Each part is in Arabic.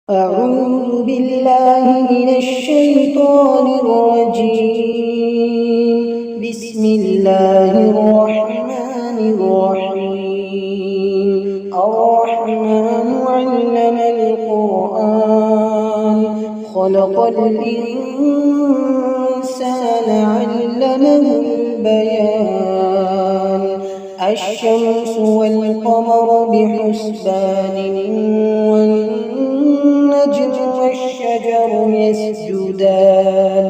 أعوذ بالله من الشيطان الرجيم. بسم الله الرحمن الرحيم. الرحمن علم القرآن خلق الإنسان علمه البيان. الشمس والقمر بحسبان والنجم والشجر يسجدان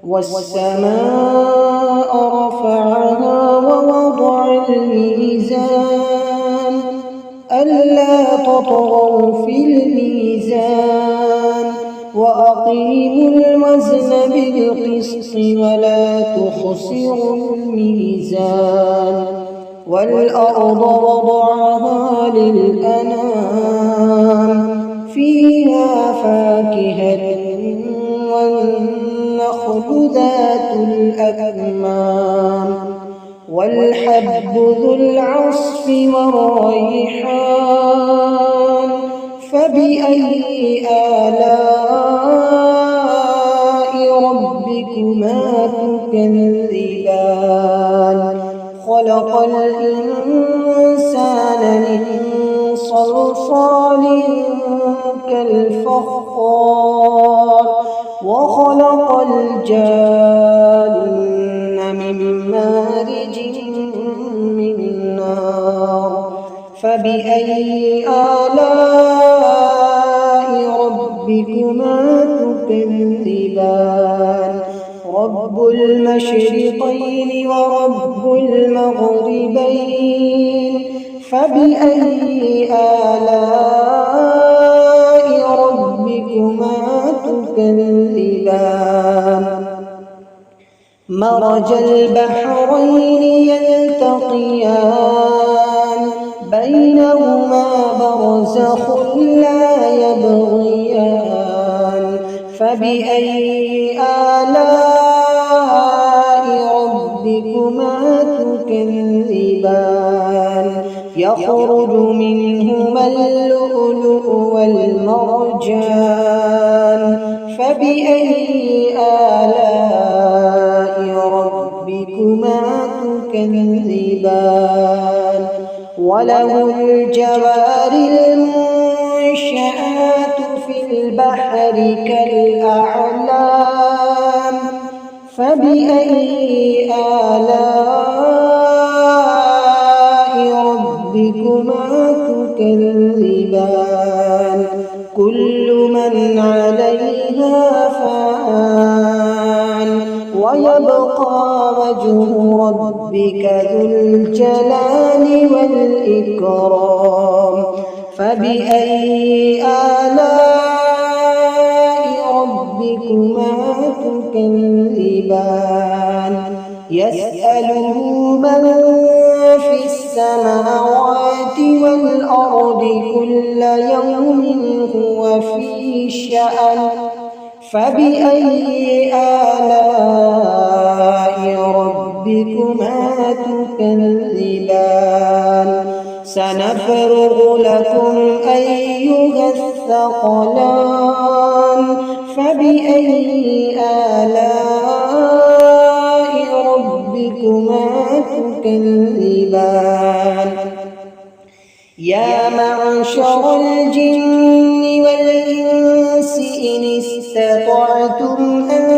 والسماء رفعها ووضع الميزان ألا تطغوا في الميزان وأقيموا الوزن بالقسط ولا تخسروا الميزان والأرض وضعها للأنام فيها فاكهة والنخل ذات الأكمام والحب ذو العصف والريحان فبأي آلاء ربكما تكذبان خلق الإنسان من صلصال كالفخار وخلق الجان من مارج من نار فبأي آلاء ربكما تكذبان رب المشرقين ورب المغربين فبأي آلاء ربكما تكذبان مرج البحرين يلتقيان بينهما برزخ لا يبغيان فبأي آلاء ربكما تكذبان يخرج منهما اللؤلؤ والمرجان فبأي آلاء ربكما تكذبان وله الجوار المنشآت في البحر كالأعلام فبأي آلاء ربكما تكذبان كل من عليها فان ويبقى وجه ربك ذو الجلال والإكرام فبأي آلاء ربكما تكذبان يسأله من في السماوات والأرض كل يوم هو في شأن فبأي آلاء ربكما تكذبان سنفرغ لكم أيها الثقلان فبأي آلاء ربكما تكذبان يا معشر الجن والإنس إن استطعتم أن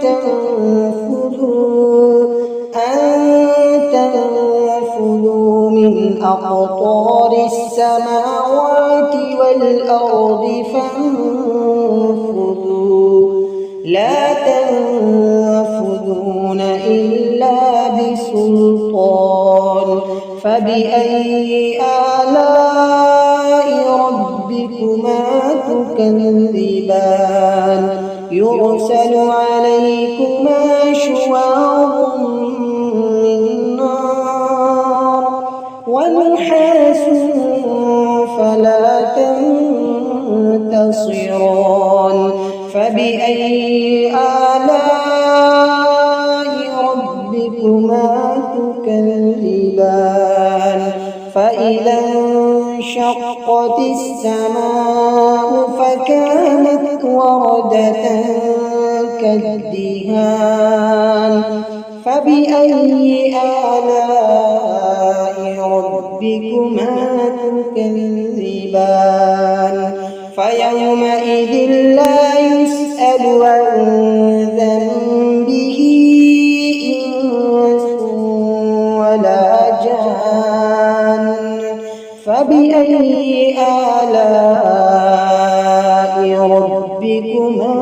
تنفذوا من أقطار السماوات والأرض فانفذوا لا تنفذون إلا بسلطان فبأي آلاء ربكما تكذبان يرسل عليكما شواظ من نار ونحاس فلا تنتصران فبأي آلاء ربكما تكذبان فإذا انشقت السماء فكانت وردة كالدهان فبأي آلاء ربكما تكذبان فيومئذ لا يسأل عن ذنبه إنس ولا جان فبأي آلاء ربكما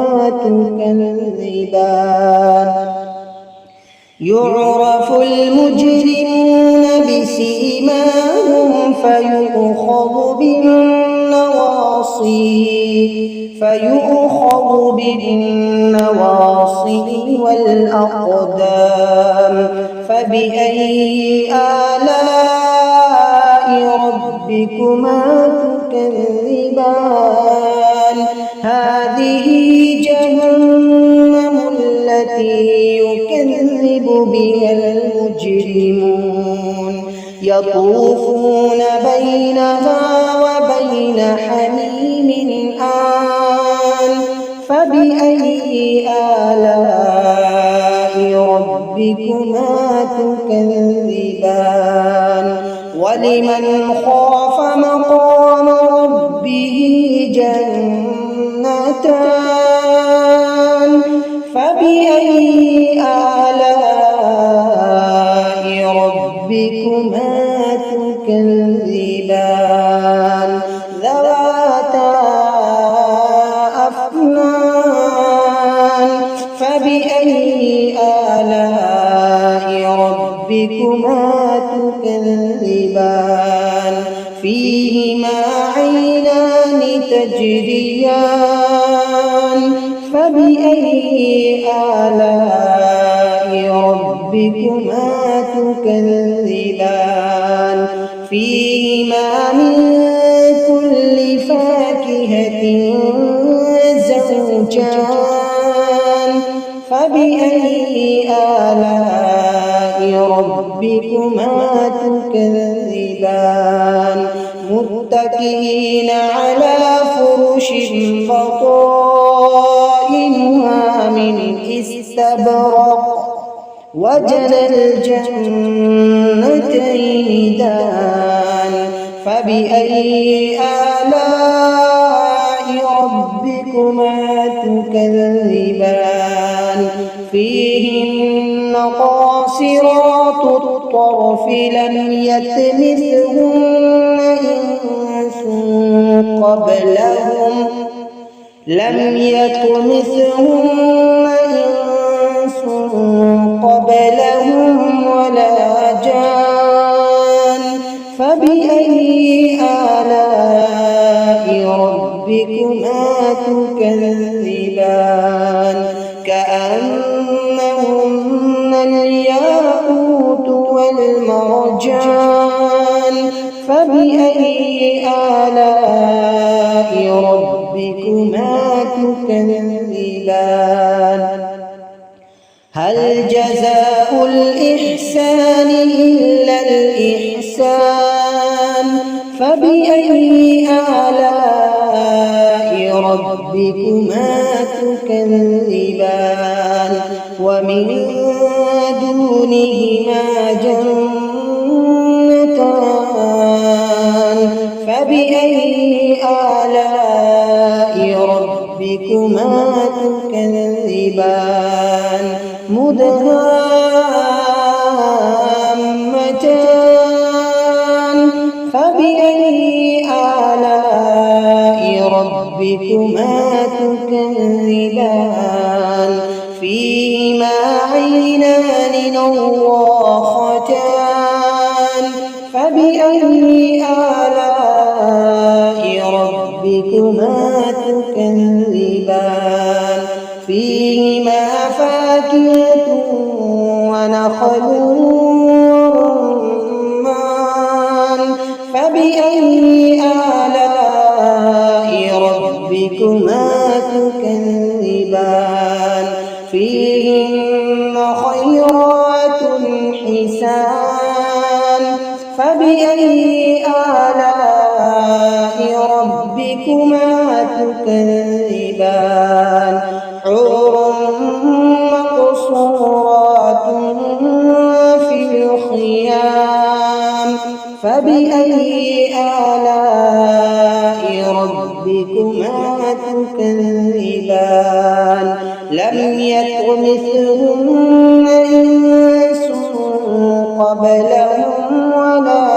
تكذبان يعرف المجرمون بسيماهم فيؤخذ بالنواصي والأقدام فبأي آلاء ربكما تكذبان هذه جهنم التي يكذب بها المجرمون يطوفون بينها وبين حميم آن فبأي آلاء ربكما تكذبان ولمن خاف مقام ربه جنتان فبأي آلاء ربكما تكذبان ذواتا أفنان فبأي آلاء ربكما تكذبان فيهما عينان تجريان فبأي آلاء ربكما تكذبان فيهما من كل فاكهة زوجان فبأي آلاء ربكما تكذبان متكئين على فرش بطائنها من استبرق وجنى الجنتين دان فبأي آلاء ربكما تكذبان فيهن قاصرات الطرف لم يطمثهن إنس قبلهم ولا جان فبأي آلاء ربكما تكذبان كأنهن الياقوت والمرجان فبأي آلاء ربكما تكذبان هل جزاء الإحسان إلا الإحسان فبأي آلاء ربكما تكذبان ومن دونهما جنتان فبأي آلاء ربكما تكذبان مدهامتان فبأي آلاء ربكما تكذبان فيهما عينان نضاختان فبأي آلاء ربكما تكذبان فيهما فاكهة ونخل ورمان فبأي آلاء ربكما تكذبان فيهن خيرات حسان فبأي آلاء ربكما تكذبان حور مقصورات في الخيام فبأي آلاء ربكما تكذبان لم يطمثهن إنس قبلهم ولا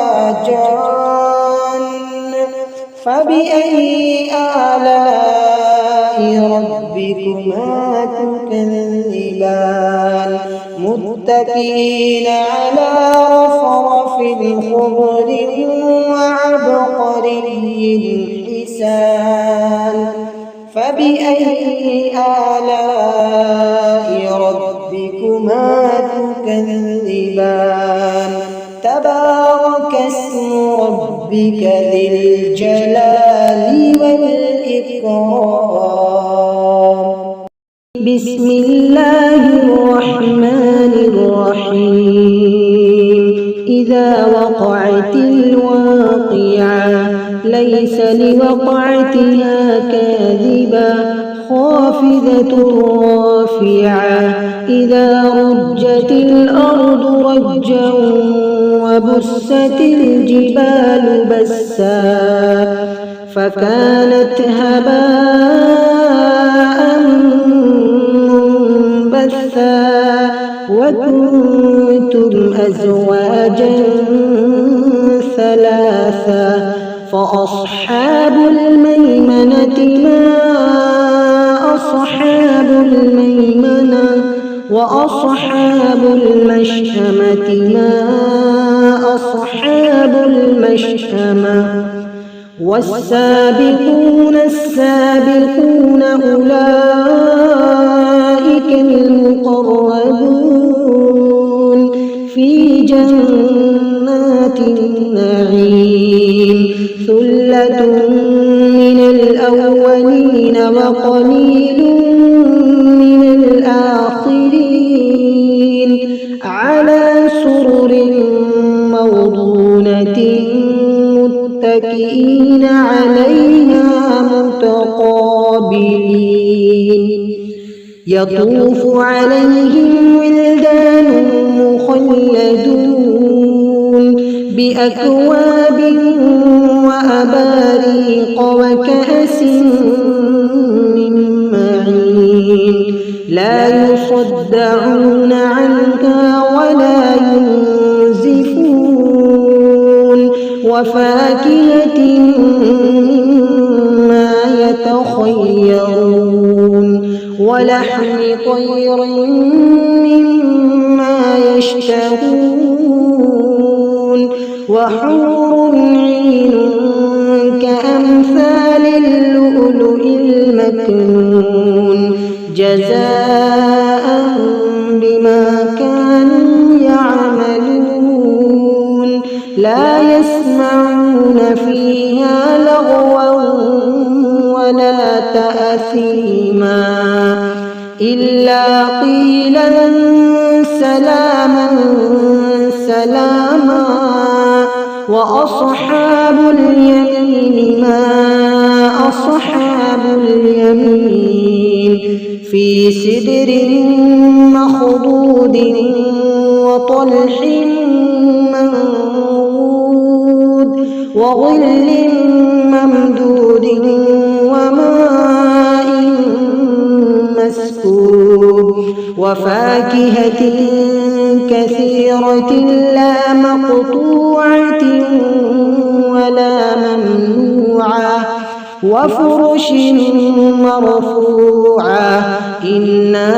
جان فبأي آلاء ربكما تكذبان متكئين على رفرف خضر وعبقري حسان فبأي آلاء ربكما تكذبان تبارك اسم ربك ذي الجلال والإكرام بسم الله الرحمن الرحيم إذا وقعت الواقعة ليس لوقعتها كاذبة خافضة رافعة إذا رجت الأرض رجا وبست الجبال بسا فكانت هباء منبثا وكنتم أزواجا ثلاثا فأصحاب الميمنة ما أصحاب الميمنة وأصحاب المشأمة ما أصحاب المشأمة والسابقون السابقون أولئك المقربون في جنات النعيم ثلة من الأولين وقليل من الآخرين على سرر موضونة متكئين عليها متقابلين يطوف عليهم ولدان مخلدون بأكواب وأباريق وكأس من معين لا يصدعون عنها ولا ينزفون وفاكهة مما يتخيرون ولحم طير مما يشتهون وحور عين كأمثال اللؤلؤ المكنون جزاء بما كانوا يعملون لا يسمعون فيها لغوا ولا تأثيما إلا قيلا سلاما سلاما وأصحاب اليمين ما أصحاب اليمين في سدر مخضود وطلح منضود وظل ممدود وماء مسكوب وفاكهة كثيرة لا مقطوعة ولا ممنوعة وفرش مرفوعة إنا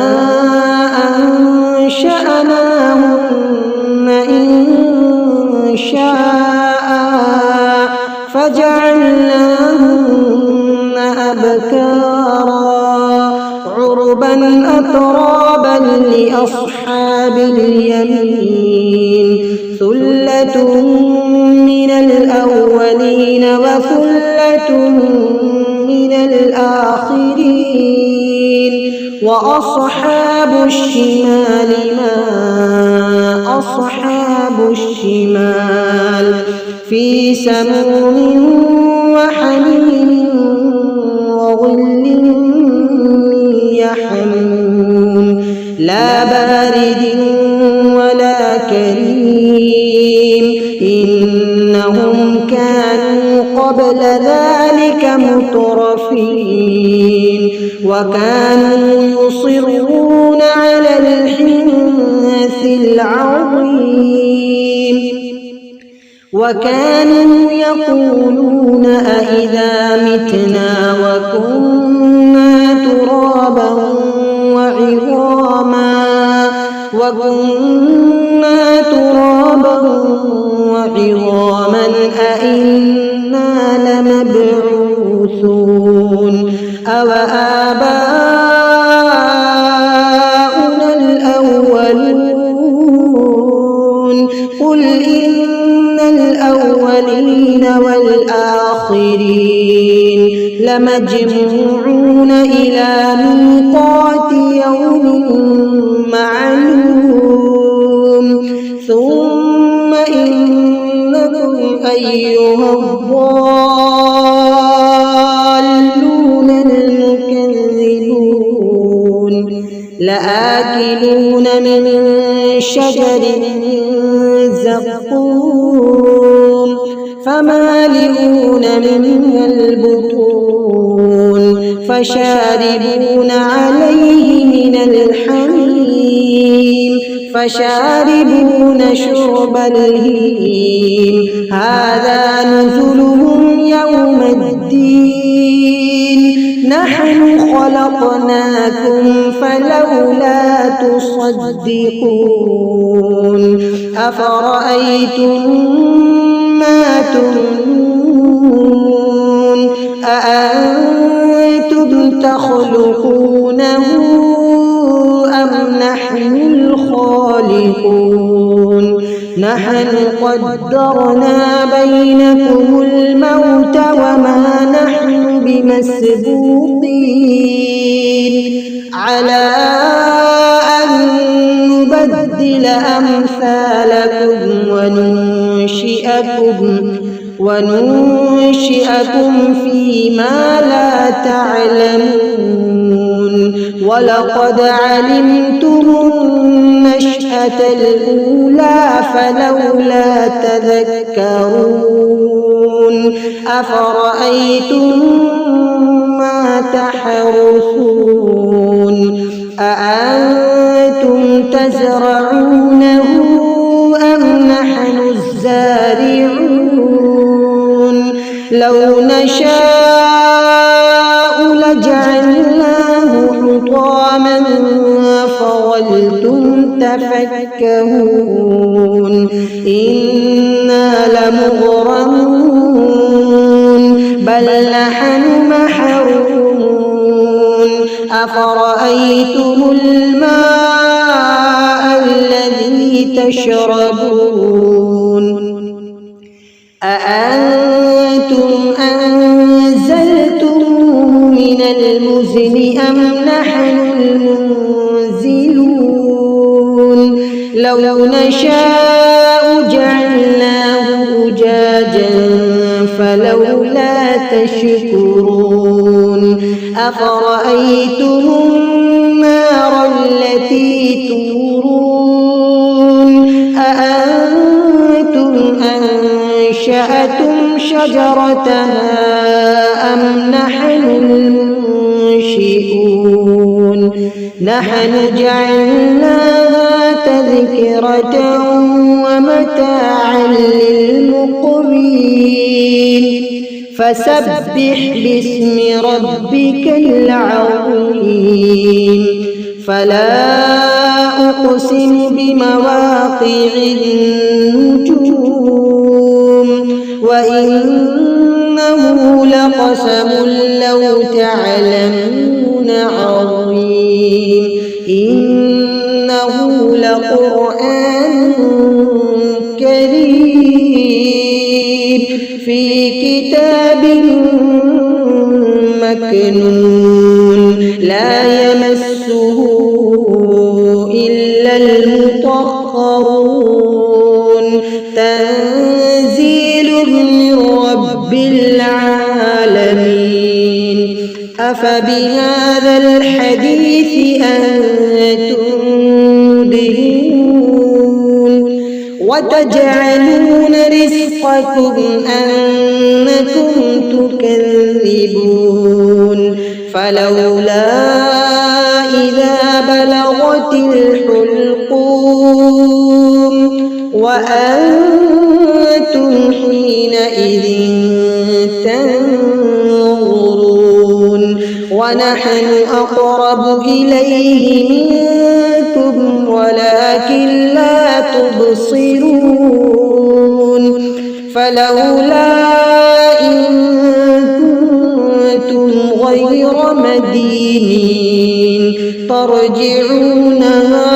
أنشأناهن إنشاء فجعلناهن أبكارا عربا أترابا لأصحاب اليمين ثلة من الأولين وثلة من الآخرين وأصحاب الشمال ما أصحاب الشمال في سموم وحميم وظل من يحموم لا بارد ولا كريم إنهم كانوا قبل ذلك مترفين وكانوا يصرون على الحنث العظيم وكانوا يقولون أئذا متنا وكنا ترابا وعظاما أئنا لمبعوثون أو آباؤنا الأولون قل إن الأولين والآخرين لمجموعون إلى ميقات يوم معلوم ثم إنكم أيها الضالون المكذبون لآكلون من شجر من زقوم فمالئون منها البطون فشاربون عليه من الحميم فشاربون شرب الهيم هذا نزلهم يوم الدين نحن خلقناكم فلولا تصدقون أفرأيتم ما تمنون أأنتم تخلقونه أم نحن الخالقون نحن قدرنا بينكم الموت وما نحن بمسبوقين على أن نبدل أمثالكم وننشئكم فيما لا تعلمون ولقد علمتم النشأة الأولى فلولا تذكرون أفرأيتم ما تحرثون أأنتم تزرعونه أم نحن الزارعون لو نشاء لجعلناه حطاما فظلتم تفكهون إنا لمغرمون بل نحن محرومون أفرأيتم الماء الذي تشربون أأنتم أنزلتموه من المزن أم نحن المنزلون لو نشاء جعلناه أجاجا فلولا تشكرون أفرأيتم النار التي تورون أأنتم أنشأتم شجرتها أم نحن المنشئون نحن جعلناها تذكرة ومتاعا للمقوين فسبح باسم ربك العظيم فلا أقسم بمواقع النجوم وإنه لقسم لو تعلمون عظيم إنه لقرآن كريم في كتاب مكنون لا يمسه إلا المطهرون تنزيل من رب العالمين أفبهذا الحديث أنتم مدهنون وتجعلون رزقكم أنكم تكذبون فلولا إذا بلغت الحلقوم وأنتم حينئذ تنظرون ونحن أقرب إليه منكم ولكن لا تبصرون فلولا إن كنتم غير مدينين ترجعونها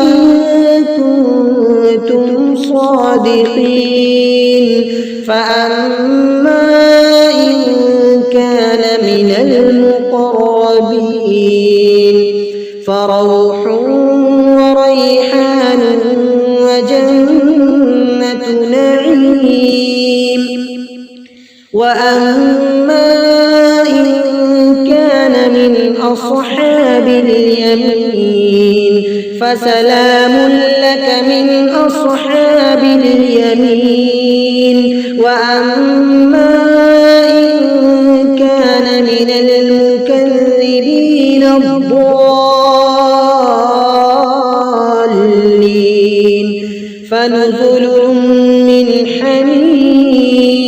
إن كنتم صادقين فأما إن كان من المقربين فروح وريحان وجنة نعيم وأما إن كان من أصحاب اليمين فسلام لك من أصحاب اليمين وأما إن كان من المكذبين الضالين فنزل من حميم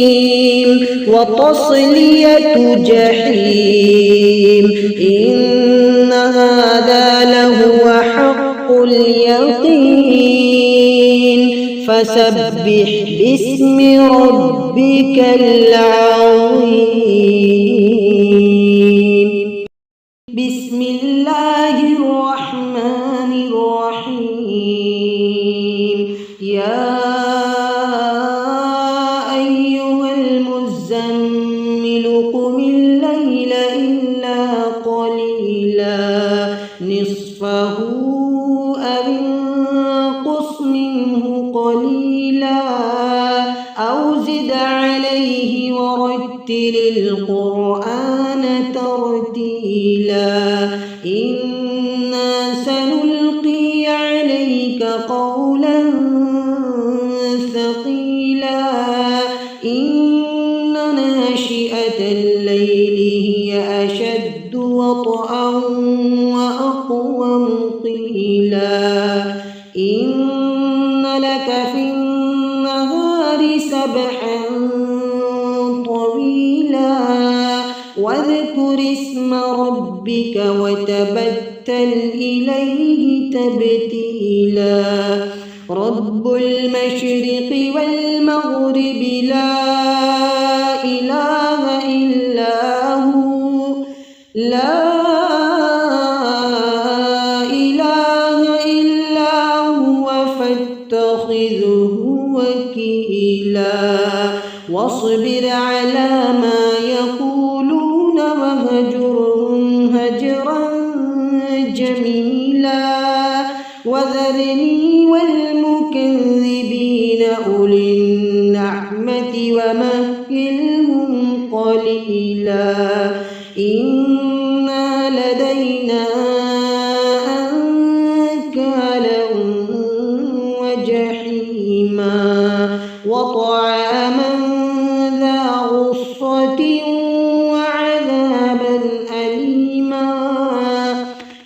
وتصلية جحيم إن هذا لهو حق اليقين فسبح باسم ربك العظيم بسم الله الرحمن الرحيم يا أيها المزمل قم الليل إلا قليلا نصفه أو انقص منه قليلا أو زد عليه ورتل القرآن ترتيلا إنا سنلقي عليك قولا ثقيلا إن ناشئة الليل هي أشد وطئا وأقوم قيلا إن لك في النهار سبحا طويلا واذكر اسم ربك وتبتل إليه تبتيلا رب المشرق والمغرب لا إله إلا هو لا إله إلا هو فاتخذه وكيلا واصبر على ما يقولون وهجرهم هجرا جميلا وذرني والمكذبين أولي النعمة ومهلهم قليلا إن لدينا أنكالا وجحيما وطعاما ذا غصة وعذابا أليما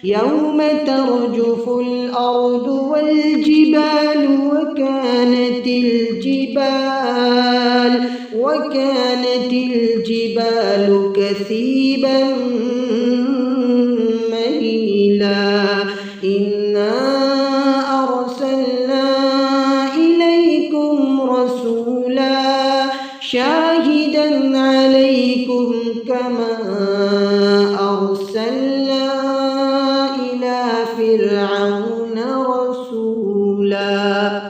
يوم ترجف الأرض والجبال وكانت الجبال كثيبا مهيلا إنا أرسلنا إليكم رسولا شاهدا عليكم كما أرسلنا إلى فرعون رسولا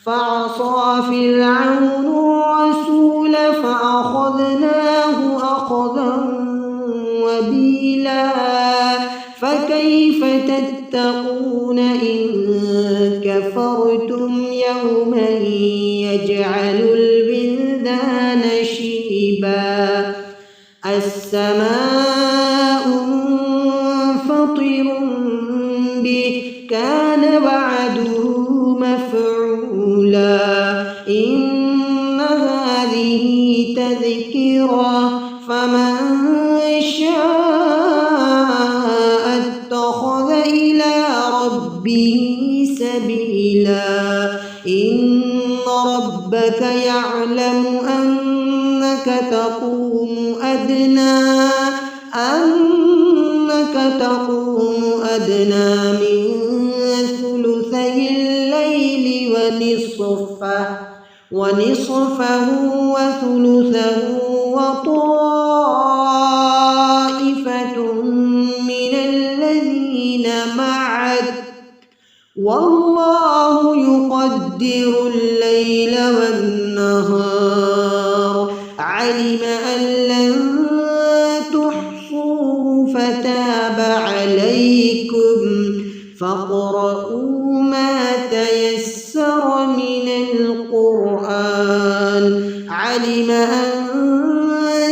فعصى فرعون الرسول فأخذناه أخذا وبيلا فكيف تتقون إن كفرتم يوما يجعل الولدان شيبا السماء كان وعده مفعولا إن هذه تذكرة فمن شاء اتخذ إلى ربه سبيلا إن ربك يعلم أنك تقوم أدنى من ثلثي الليل ونصفه وثلثه وطائفة من الذين معك والله يقدر الليل والنهار علم أن لن تحصوه فتاب عليكم فاقرؤوا ما تيسر من القرآن علم أن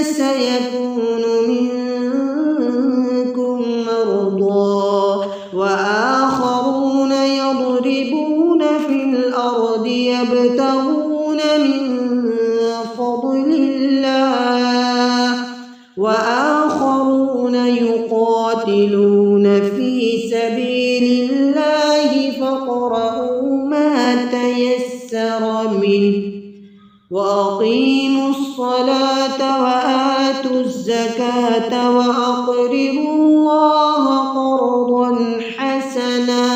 سيكون منكم مرضى وآخرون يضربون في الأرض يبتغون من فضل الله وآخرون يقاتلون في سبيل الله فاقرؤوا ما تيسر منه وأقيموا الصلاة وآتوا الزكاة وأقرضوا الله قرضا حسنا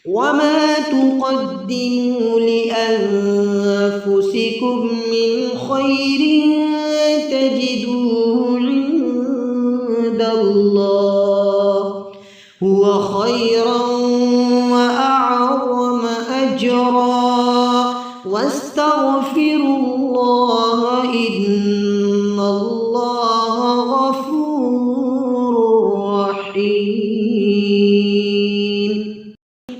وما تقدموا لأنفسكم من خير تجدوه عند الله هو خيرا وأعظم أجرا واستغفروا الله إن الله غفور رحيم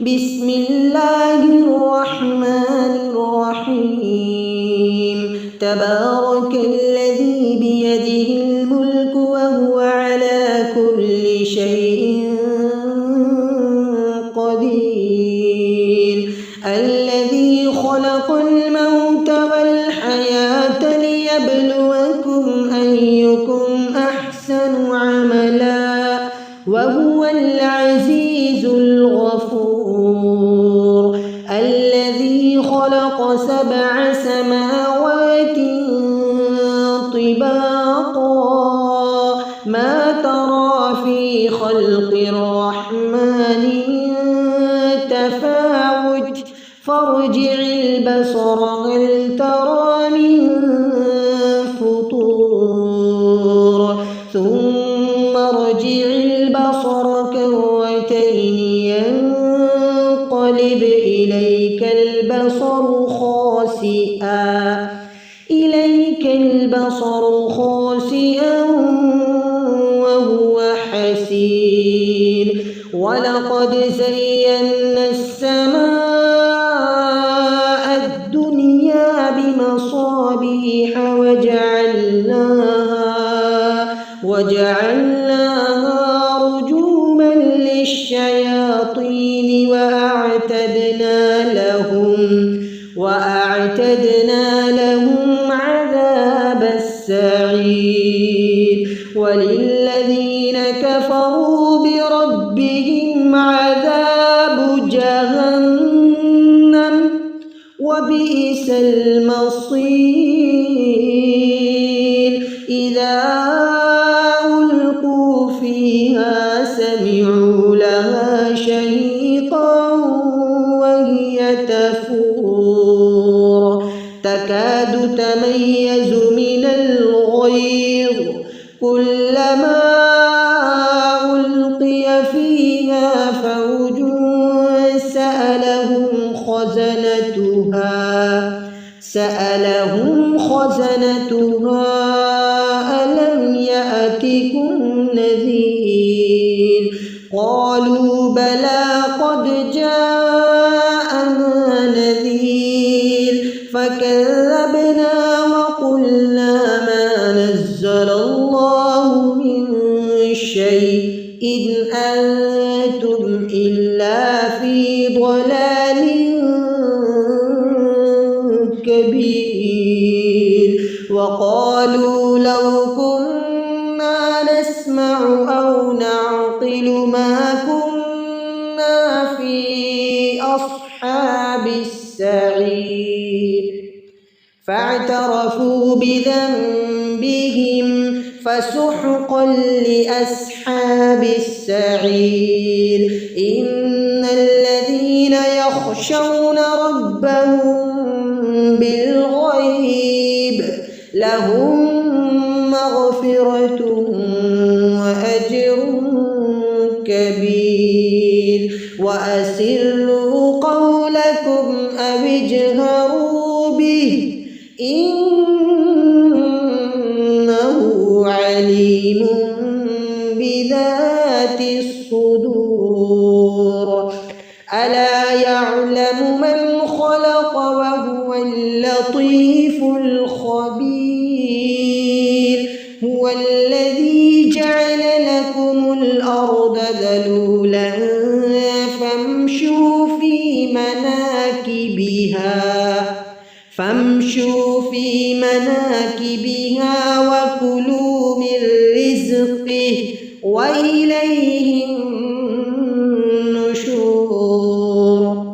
بسم الله الرحمن الرحيم تبارك الذي بيده الملك وهو على كل شيء قدير الذي خلق الموت والحياة ليبلوكم أيكم أحسن عملا وهو العزيز الغفور الذي خلق 7 سماوات طباقا ما ترى في خلق الرحمن من تفاوت فارجع البصر هل ترى من فطور ثم ارجع البصر كرتين ينقلب إليك البصر خاسئا وهو حسير ولقد زينا السماء الدنيا بمصابيح وجعلناها رجوما للشياطين وأعتدنا لهم عذاب السعير وللذين كفروا بربهم عذاب جهنم وبئس المصير إذا ألقوا فيها سمعوا لها شهيقا وهي تفور تكاد تميز من الغيظ كلما ألقي فيها فوج سألهم خزنتها ألم يأتكم نذير قالوا بلى قد جاءنا نذير فكذبنا وقلنا ما نزل الله من شيء إن أنتم إلا في ضلال كبير وقالوا لو كنا نسمع أو نعقل ما كنا في أصحاب السعير فاعترفوا بذنبهم فسحقا لأصحاب السعير إن الذين يخشون ربهم بالغيب لهم مغفرة وأجر كبير وأسروا قولكم أو اجهروا به إنه عليم بذات الصدور ألا يعلم من خلق وهو اللطيف الخبير هو الذي جعل لكم الأرض ذلولا فامشوا في مناكبها وكلوا من رزقه وإليه النشور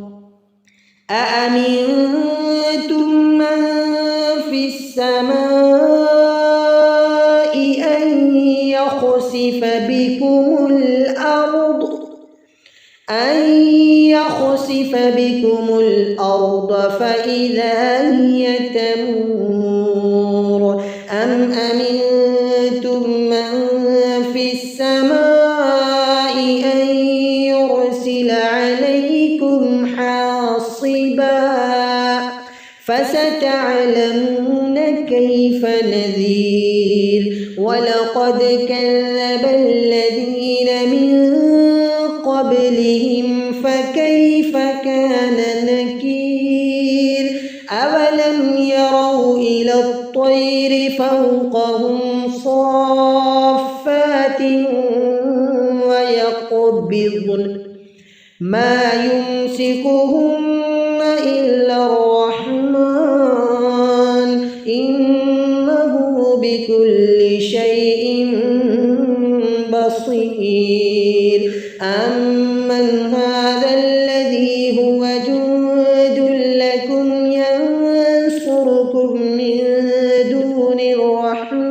أأمنتم من في السماء أن يخسف بكم الأرض فإذا هي تمور أم أمنتم من في السماء أن يرسل عليكم حاصبا فستعلمون كيف نذير ولقد كذب الذين من قبلهم فكيف كان نكير أولم يروا إلى الطير فوقهم صافات ويقبضن ما يمسكهن إلا الرحمن إنه بكل شيء بصير أمن هذا الذي هو جند لكم ينصركم من دون الرحمن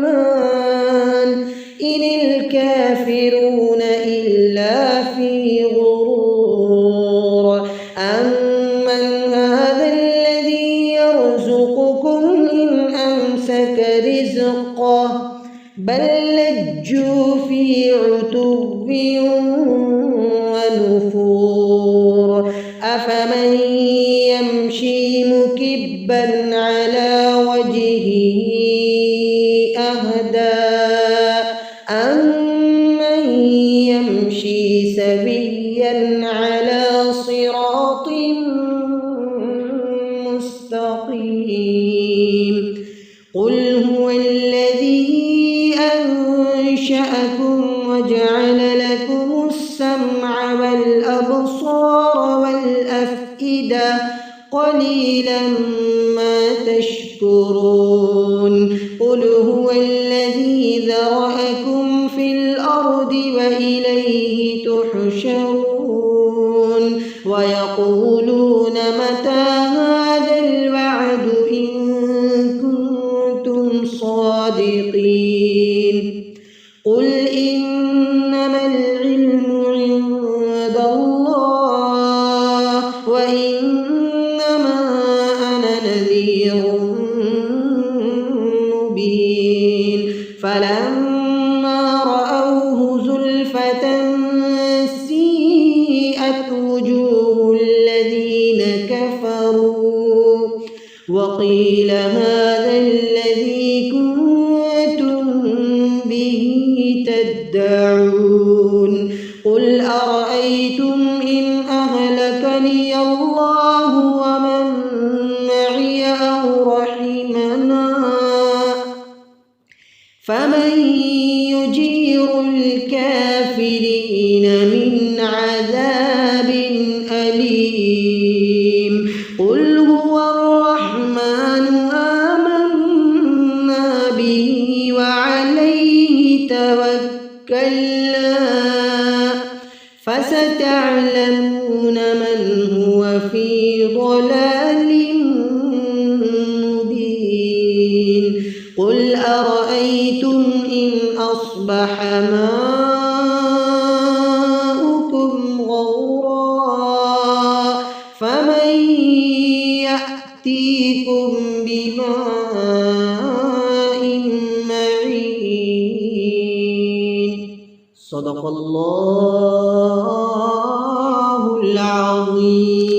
إن الكافرون إلا في غرور أمن هذا الذي يرزقكم إن أمسك رزقه بل لجوا في عتو ونفور أفمن يمشي مكبا على وجهه أهدى أمن يمشي سويا على صراط مستقيم قل هو الذي أنشأكم وجعل لكم السمع والأبصار والأفئدة قليلا ما تشكرون قل هو الذي ذرأكم في الأرض وإليه تحشرون ويقولون متى هذا الوعد إن كنتم صادقين قل إنما العلم عند الله وإنما أنا نذير مبين فلما رأوه زلفة سيئت وجوه الذين كفروا وقيل هذا الذي كنتم به تدعون قل أرأيتم إن أهلكني الله ومن معي أو رحمنا فمن يجير الكافرين من عذاب أليم. قل هو الرحمن آمنا به وعليه توكلنا فستعلمون من هو في ضلال مبين. قل أرأيتم إن أصبح ماؤكم غورا فمن يأتيكم بماء معين. صدق الله العظيم.